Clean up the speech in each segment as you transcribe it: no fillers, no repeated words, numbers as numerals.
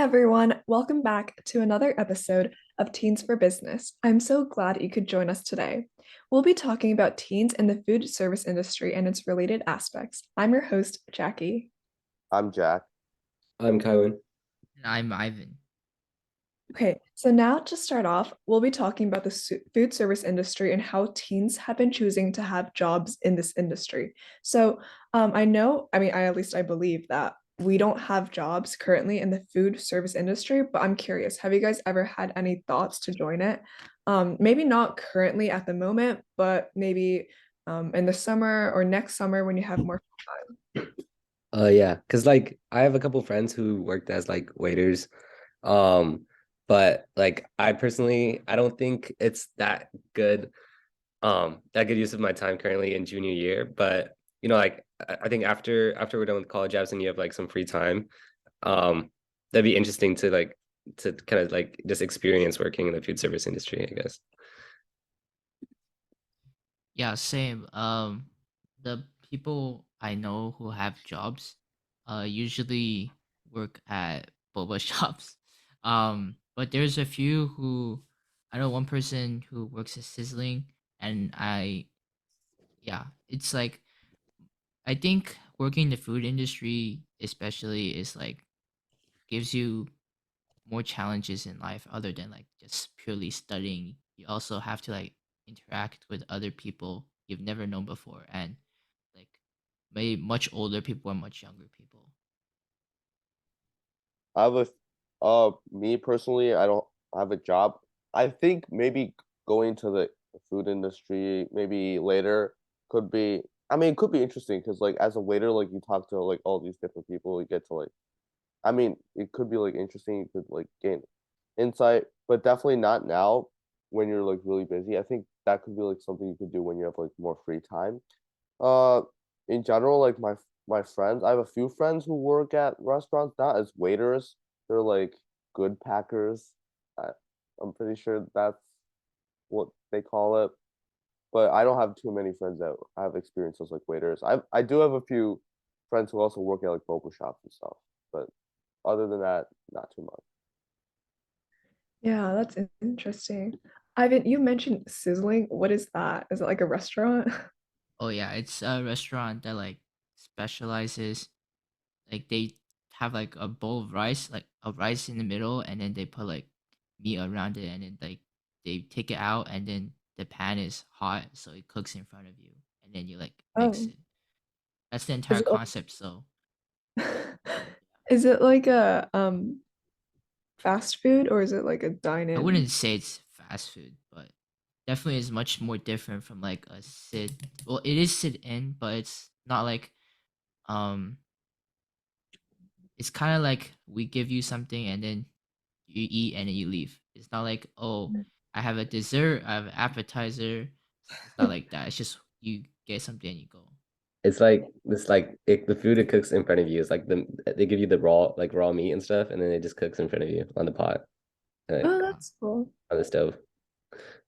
everyone, welcome back to another episode of Teens for Business. I'm so glad you could join us today. We'll be talking about teens in the food service industry and its related aspects. I'm your host, Jackie. I'm Jack. I'm Kylan. And I'm Ivan. Okay, so now to start off, we'll be talking about the food service industry and how teens have been choosing to have jobs in this industry. So, I know, I at least I believe that we don't have jobs currently in the food service industry, but I'm curious, have you guys ever had any thoughts to join it? Maybe not currently at the moment, but maybe in the summer or next summer when you have more time. Yeah, because like I have a couple friends who worked as like waiters. Um, but like I personally I don't think it's that good use of my time currently in junior year. But like I think after we're done with college apps and you have like some free time, um, that'd be interesting to kind of like just experience working in the food service industry, I guess. Yeah, same. The people I know who have jobs, usually work at boba shops. But there's a few who I know one person who works at Sizzling, and yeah, it's like I think working in the food industry, especially, is like gives you more challenges in life other than like just purely studying. You also have to like interact with other people you've never known before, and like maybe much older people and much younger people. I have me personally, I don't have a job. I think maybe going to the food industry maybe later could be, I mean, it could be interesting because like as a waiter, like you talk to like all these different people, you get to like, I mean, it could be like interesting. You could like gain insight, but definitely not now when you're like really busy. I think that could be like something you could do when you have like more free time. Uh, in general, like my friends, I have a few friends who work at restaurants, not as waiters. They're like good packers. I, I'm pretty sure that's what they call it. But I don't have too many friends that have experience as like waiters. I do have a few friends who also work at like boba shops and stuff. But other than that, not too much. Yeah, that's interesting. Ivan, you mentioned sizzling. What is that? Is it like a restaurant? Oh yeah, it's a restaurant that like specializes, like they have like a bowl of rice, like a rice in the middle, and then they put like meat around it, and then like they take it out, and then the pan is hot, so it cooks in front of you, and then you like mix Oh, it. That's the is entire it concept. So is it like a fast food or is it like a I dine-in? wouldn't say it's fast food, but definitely is much more different from like a sit. Well, it is sit in, but it's not like um. It's kind of like we give you something and then you eat and then you leave. It's not like, oh, I have a dessert, I have an appetizer. It's not like that. It's just you get something and you go. It's like this like the food it cooks in front of you is like they give you the raw meat and stuff, and then it just cooks in front of you on the pot, like Oh, Uh, that's cool. on the stove.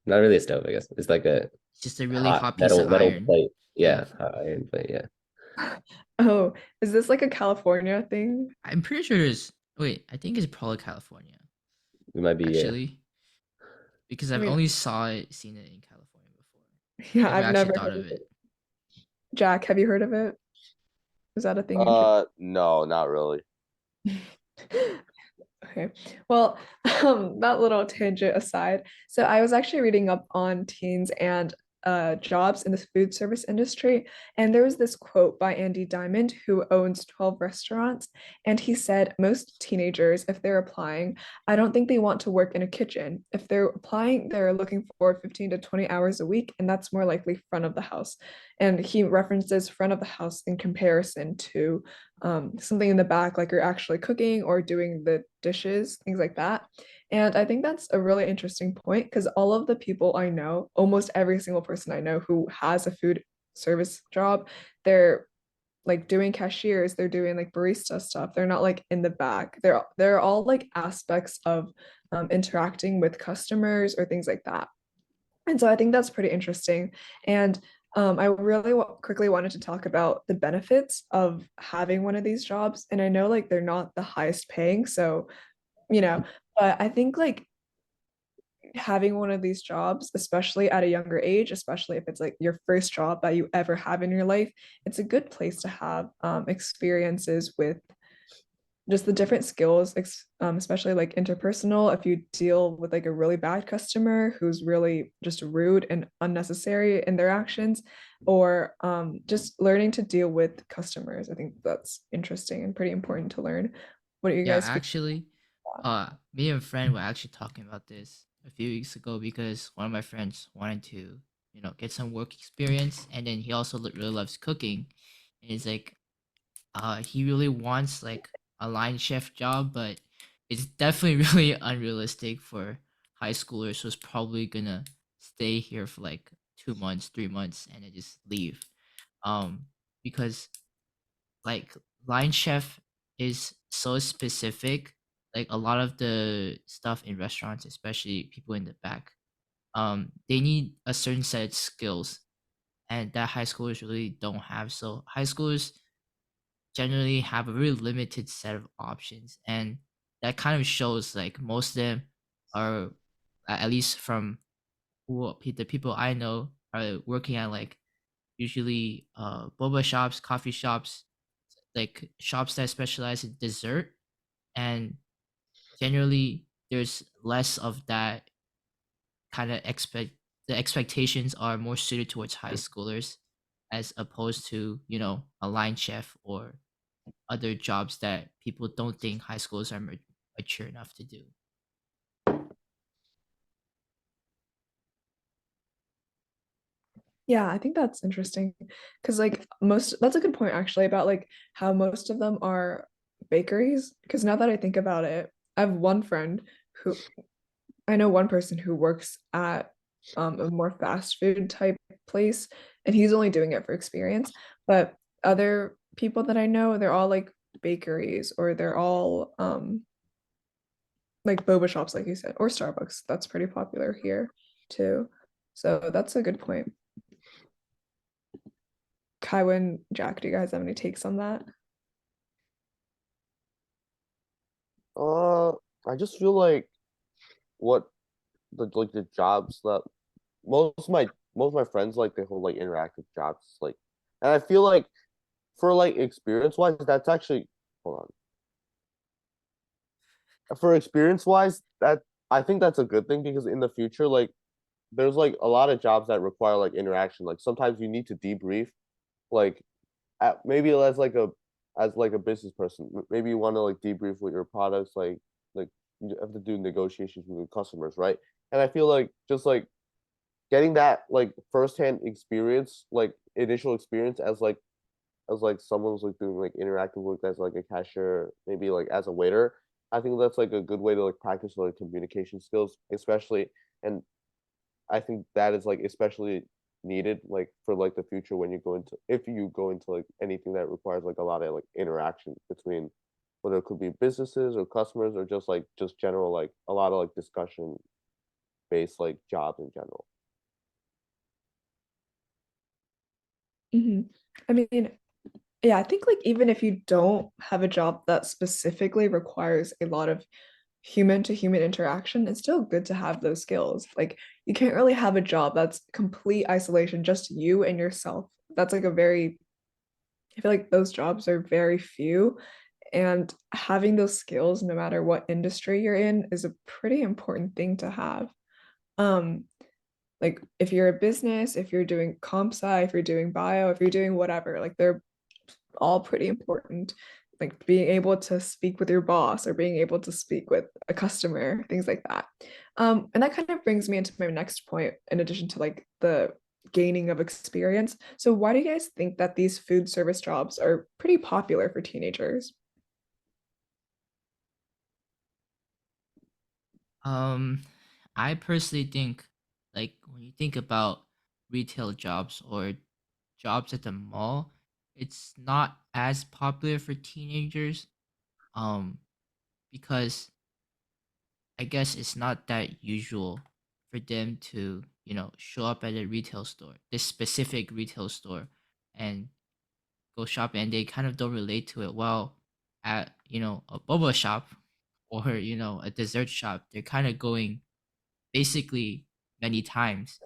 Not really a stove, I guess. It's like a it's just a really hot hot piece of metal iron. plate. Yeah. Yeah, hot iron plate. Yeah, Oh, is this like a California thing? I'm pretty sure there's, wait, I think it's probably California, we might be. Yeah, actually, because I I've mean, only seen it in California before. yeah, Never I've actually never thought heard of of it. it. Jack, have you heard of it? Is that a thing in No, not really. Okay. Well, that little tangent aside, so I was actually reading up on teens and jobs in the food service industry, and there was this quote by Andy Diamond, who owns 12 restaurants, and he said most teenagers, if they're applying, I don't think they want to work in a kitchen. If they're applying, they're looking for 15 to 20 hours a week, and that's more likely front of the house. And he references front of the house in comparison to something in the back, like you're actually cooking or doing the dishes, things like that. And I think that's a really interesting point because all of the people I know, almost every single person I know who has a food service job, they're like doing cashiers, they're doing like barista stuff. They're not like in the back. They're all like aspects of interacting with customers or things like that. And so I think that's pretty interesting. And I really quickly wanted to talk about the benefits of having one of these jobs. And I know like they're not the highest paying. So you know, but I think like having one of these jobs, especially at a younger age, especially if it's like your first job that you ever have in your life, it's a good place to have experiences with just the different skills, especially like interpersonal. If you deal with like a really bad customer who's really just rude and unnecessary in their actions, or just learning to deal with customers. I think that's interesting and pretty important to learn. What do you Yeah, guys feel? actually, me and a friend were actually talking about this a few weeks ago because one of my friends wanted to, get some work experience, and then he also really loves cooking, and he's like, he really wants like a line chef job, but it's definitely really unrealistic for high schoolers who's probably gonna stay here for like 2 months, 3 months, and then just leave. Um, because like line chef is so specific. Like a lot of the stuff in restaurants, especially people in the back, they need a certain set of skills, and that high schoolers really don't have. So high schoolers generally have a really limited set of options, and that kind of shows like most of them are, at least from the people I know, are working at like usually boba shops, coffee shops, like shops that specialize in dessert, and generally there's less of that kind of the expectations are more suited towards high schoolers as opposed to, a line chef or other jobs that people don't think high schools are mature enough to do. Yeah, I think that's interesting because like most that's a good point actually about like how most of them are bakeries. Because now that I think about it, I have one friend who I know one person who works at a more fast food type place, and he's only doing it for experience. But other people that I know, they're all like bakeries or they're all like boba shops, like you said, or Starbucks. That's pretty popular here too. So that's a good point. Kaiwen, Jack, do you guys have any takes on that? Uh, I just feel like what the jobs that most of my friends like they hold like interactive jobs like, and I feel like for like experience wise, that's actually hold on. For experience wise, that I think that's a good thing because in the future, like there's like a lot of jobs that require like interaction. Like sometimes you need to debrief, like maybe as like a business person, maybe you want to like debrief with your products, like you have to do negotiations with your customers, right? And I feel like just like getting that like firsthand experience, like initial experience as like someone's like doing like interactive work as like a cashier, maybe like as a waiter. I think that's like a good way to like practice like communication skills, especially, and I think that is like especially needed like for like the future when you go into if you go into like anything that requires like a lot of like interaction between whether it could be businesses or customers or just general like a lot of like discussion based like jobs in general. Mhm. I mean, yeah, I think like even if you don't have a job that specifically requires a lot of human to human interaction, it's still good to have those skills. Like you can't really have a job that's complete isolation, just you and yourself. That's like a very, I feel like those jobs are very few. And having those skills, no matter what industry you're in, is a pretty important thing to have. Um, like if you're a business, if you're doing comp sci, if you're doing bio, if you're doing whatever, like they're all pretty important. Like being able to speak with your boss or being able to speak with a customer, things like that. And that kind of brings me into my next point, in addition to like the gaining of experience. So why do you guys think that these food service jobs are pretty popular for teenagers? Um, I personally think, like, when you think about retail jobs or jobs at the mall, it's not as popular for teenagers. Um, because I guess it's not that usual for them to, show up at a retail store, this specific retail store, and go shop, and they kind of don't relate to it well at, a boba shop or a dessert shop, they're kind of going basically many times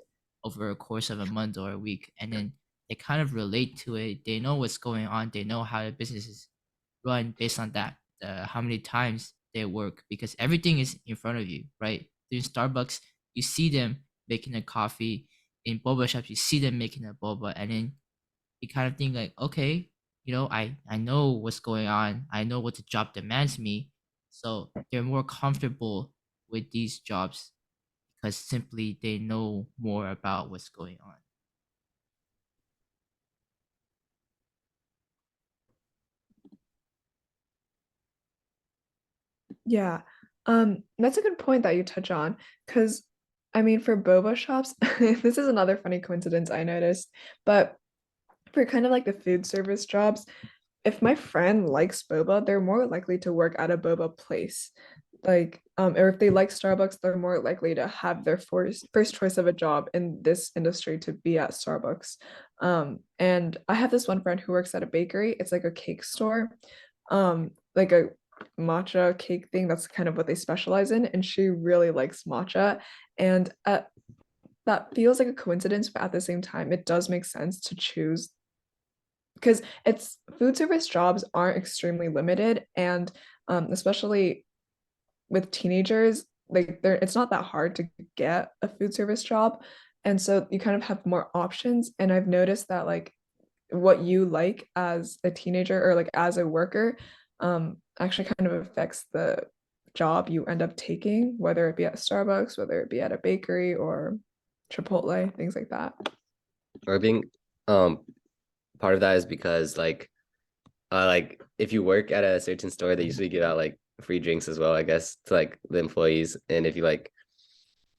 over a course of a month or a week, and then they kind of relate to it. They know what's going on. They know how the business is run based on that. How many times they work, because everything is in front of you, right? In Starbucks, you see them making a coffee. In boba shops, you see them making a boba, and then you kind of think like, okay, I know what's going on. I know what the job demands me, so they're more comfortable with these jobs because simply they know more about what's going on. Yeah. That's a good point that you touch on, because I mean, for boba shops, this is another funny coincidence I noticed, but for kind of like the food service jobs, if my friend likes boba, they're more likely to work at a boba place. Like, or if they like Starbucks, they're more likely to have their first choice of a job in this industry to be at Starbucks. And I have this one friend who works at a bakery. It's like a cake store, like a matcha cake thing. That's kind of what they specialize in, and she really likes matcha. And that feels like a coincidence, but at the same time, it does make sense to choose, because it's food service jobs aren't extremely limited, and especially with teenagers, like it's not that hard to get a food service job, and so you kind of have more options. And I've noticed that like what you like as a teenager or like as a worker actually kind of affects the job you end up taking, whether it be at Starbucks, whether it be at a bakery or Chipotle, things like that. I think um part of that is because like if you work at a certain store, they usually give out like free drinks as well, I guess, to like the employees. And if you like,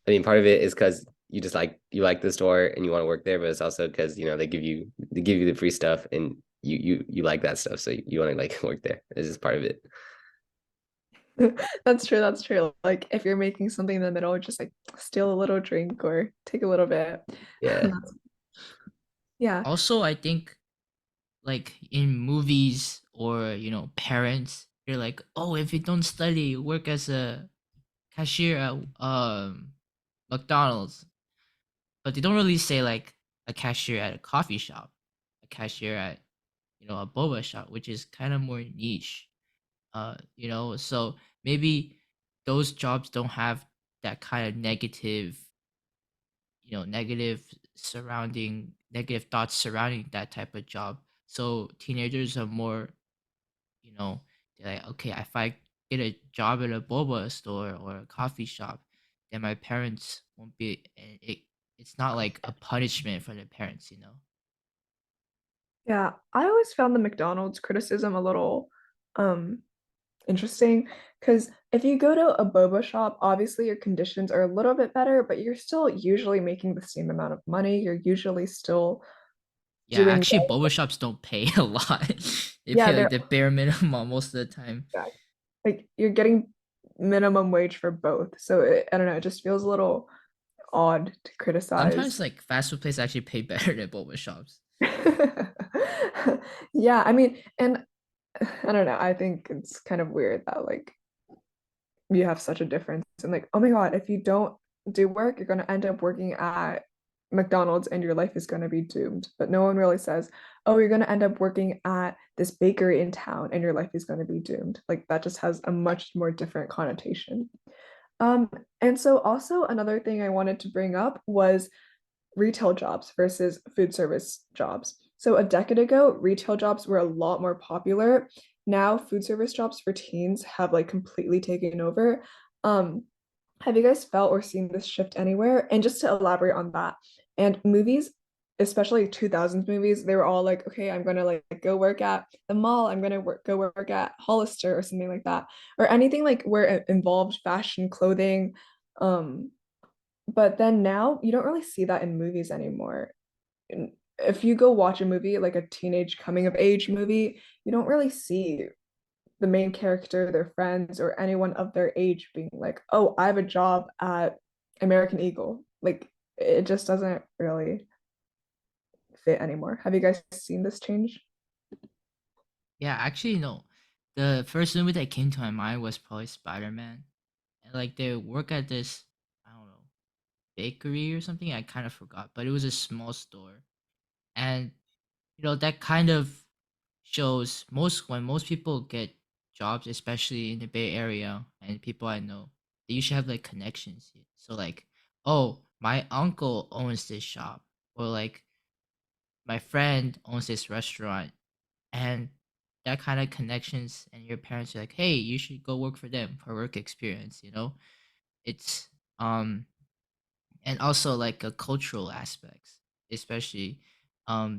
I mean, part of it is because you like the store and you want to work there, but it's also because they give you the free stuff and you like that stuff, so you want to like work there. It's just part of it. That's true, that's true. Like if you're making something in the middle, just like steal a little drink or take a little bit. Yeah. Yeah. Also, I think like in movies or parents, they're like, oh, if you don't study, work as a cashier at McDonald's, but they don't really say like a cashier at a coffee shop, a cashier at a boba shop, which is kind of more niche. So maybe those jobs don't have that kind of negative thoughts surrounding that type of job. So teenagers are more, you know, they're like, okay, if I get a job at a boba store or a coffee shop, then my parents won't be. It's not like a punishment for their parents. Yeah, I always found the McDonald's criticism a little um interesting, because if you go to a boba shop, obviously your conditions are a little bit better, but you're still usually making the same amount of money. You're usually still Yeah, doing actually, boba shops don't pay a lot. They yeah, pay they're like the bare minimum most of the time. like you're getting minimum wage for both. So I don't know, it just feels a little odd to Sometimes criticize. like fast food places actually pay better than boba shops. Yeah, I mean, and I don't know, I think it's kind of weird that like you have such a difference, and like, oh my God, if you don't do work, you're going to end up working at McDonald's and your life is going to be doomed. But no one really says, oh, you're going to end up working at this bakery in town and your life is going to be doomed. Like that just has a much more different connotation. Um, and so also another thing I wanted to bring up was retail jobs versus food service jobs. So a decade ago, retail jobs were a lot more popular. Now food service jobs for teens have like completely taken over. Um, have you guys felt or seen this shift anywhere? And just to elaborate on that, and movies, especially 2000s movies, they were all like, okay, I'm gonna like go work at the mall, I'm gonna go work at Hollister or something like that, or anything like where it involved fashion, clothing. Um, but then now you don't really see that in movies anymore. If you go watch a movie like a teenage coming of age movie, you don't really see the main character, their friends, or anyone of their age being like, oh, I have a job at American Eagle. Like it just doesn't really fit anymore. Have you guys seen this change? Yeah, actually, no. the first movie that came to my mind was probably Spider-Man. And like they work at this, I don't know, bakery or something. I kind of forgot, but it was a small store. And that kind of shows most people get jobs, especially in the Bay Area, and people I know, they usually have like connections. So like, oh, my uncle owns this shop, or like my friend owns this restaurant, and that kind of connections, and your parents are like, hey, you should go work for them for work experience. It's and also like a cultural aspects, especially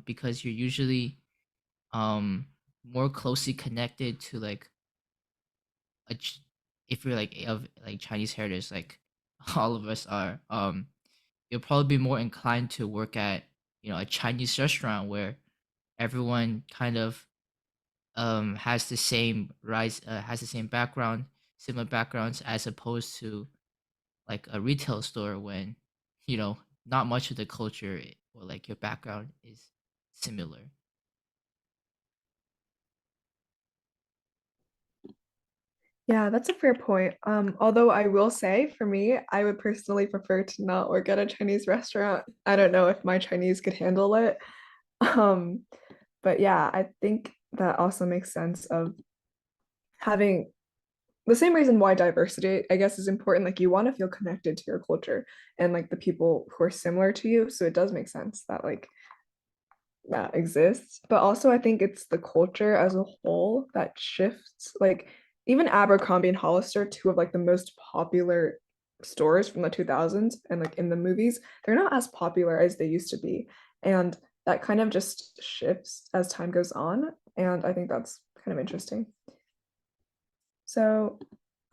because you're usually um more closely connected to like a if you're like of like Chinese heritage, like all of us are, you'll probably be more inclined to work at a Chinese restaurant where everyone kind of has the same has the same background, similar backgrounds, as opposed to like a retail store when you know not much of the culture or like your background is similar. Yeah, that's a fair point. Although I will say for me, I would personally prefer to not work at a Chinese restaurant. I don't know if my Chinese could handle it. Um, but yeah, I think that also makes sense of having the same reason why diversity, I guess, is important. Like you want to feel connected to your culture and like the people who are similar to you. So it does make sense that like that exists. But also I think it's the culture as a whole that shifts. Like even Abercrombie and Hollister, two of like the most popular stores from the 2000s and like in the movies, they're not as popular as they used to be. And that kind of just shifts as time goes on. And I think that's kind of interesting. So,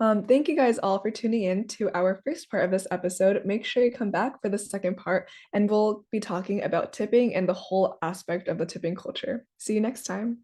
thank you guys all for tuning in to our first part of this episode. Make sure you come back for the second part, and we'll be talking about tipping and the whole aspect of the tipping culture. See you next time.